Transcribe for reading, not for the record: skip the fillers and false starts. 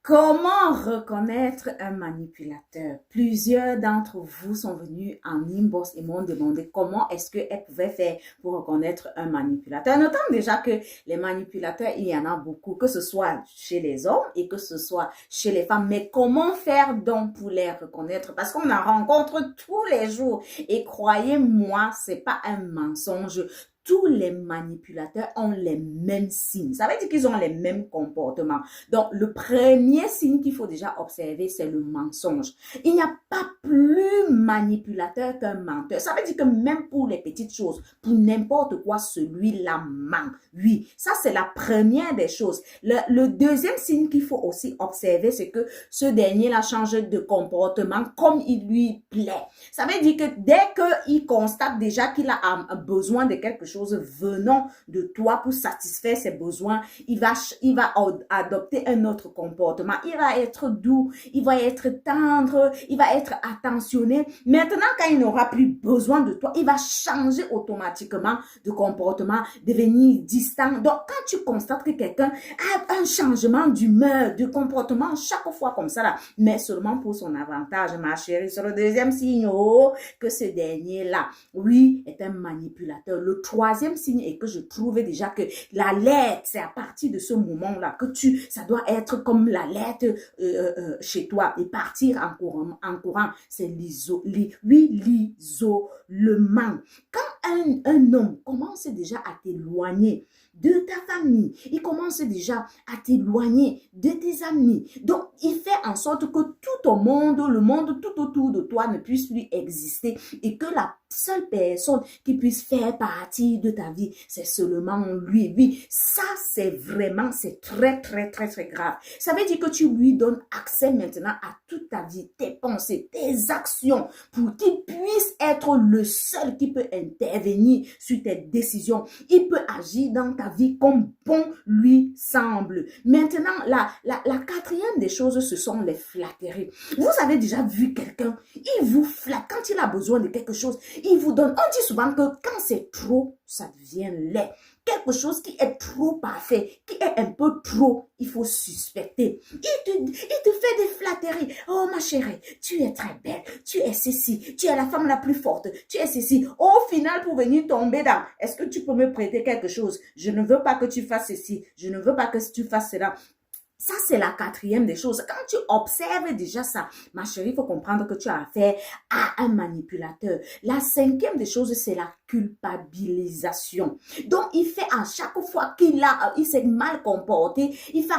Comment reconnaître un manipulateur? Plusieurs d'entre vous sont venus en inbox et m'ont demandé comment est-ce qu'elles pouvaient faire pour reconnaître un manipulateur. Notant déjà que les manipulateurs, il y en a beaucoup, que ce soit chez les hommes et que ce soit chez les femmes. Mais comment faire donc pour les reconnaître? Parce qu'on en rencontre tous les jours. Et croyez-moi, c'est pas un mensonge. Tous les manipulateurs ont les mêmes signes. Ça veut dire qu'ils ont les mêmes comportements. Donc, le premier signe qu'il faut déjà observer, c'est le mensonge. Il n'y a pas plus manipulateur qu'un menteur. Ça veut dire que même pour les petites choses, pour n'importe quoi, celui-là ment. Oui, ça c'est la première des choses. Le deuxième signe qu'il faut aussi observer, c'est que ce dernier-là change de comportement comme il lui plaît. Ça veut dire que dès qu'il constate déjà qu'il a besoin de quelque chose venant de toi pour satisfaire ses besoins, il va adopter un autre comportement. Il va être doux, il va être tendre, il va être attentionné. Maintenant, quand il n'aura plus besoin de toi, il va changer automatiquement de comportement, devenir distant. Donc, quand tu constates que quelqu'un a un changement d'humeur, de comportement chaque fois comme ça, là, mais seulement pour son avantage, ma chérie, sur le deuxième signe, que ce dernier-là, oui, est un manipulateur. Le troisième signe est que je trouvais déjà que l'alerte, c'est à partir de ce moment-là que ça doit être comme l'alerte chez toi et partir en courant. C'est l'isolement. Quand un homme commence déjà à t'éloigner de ta famille, il commence déjà à t'éloigner de tes amis. Donc, il fait en sorte que tout au monde, le monde tout autour de toi ne puisse plus exister et que la seule personne qui puisse faire partie de ta vie, c'est seulement lui. Oui, ça, c'est très, très, très, très grave. Ça veut dire que tu lui donnes accès maintenant à toute ta vie, tes pensées, tes actions, pour qu'il puisse être le seul qui peut intervenir sur tes décisions. Il peut agir dans ta vie comme bon lui semble. Maintenant, la quatrième des choses, ce sont les flatteries. Vous avez déjà vu quelqu'un, il vous flatte quand il a besoin de quelque chose, il vous donne. On dit souvent que quand c'est trop, ça devient laid. Quelque chose qui est trop parfait, qui est un peu trop, il faut suspecter. Il te fait des flatteries. Oh ma chérie, tu es très belle, tu es ceci, tu es la femme la plus forte, tu es ceci. Au final, pour venir tomber dans, est-ce que tu peux me prêter quelque chose? Je ne veux pas que tu fasses ceci, je ne veux pas que tu fasses cela. Ça, c'est la quatrième des choses. Quand tu observes déjà ça, ma chérie, il faut comprendre que tu as affaire à un manipulateur. La cinquième des choses, c'est la culpabilisation. Donc, il fait à chaque fois il s'est mal comporté, il fait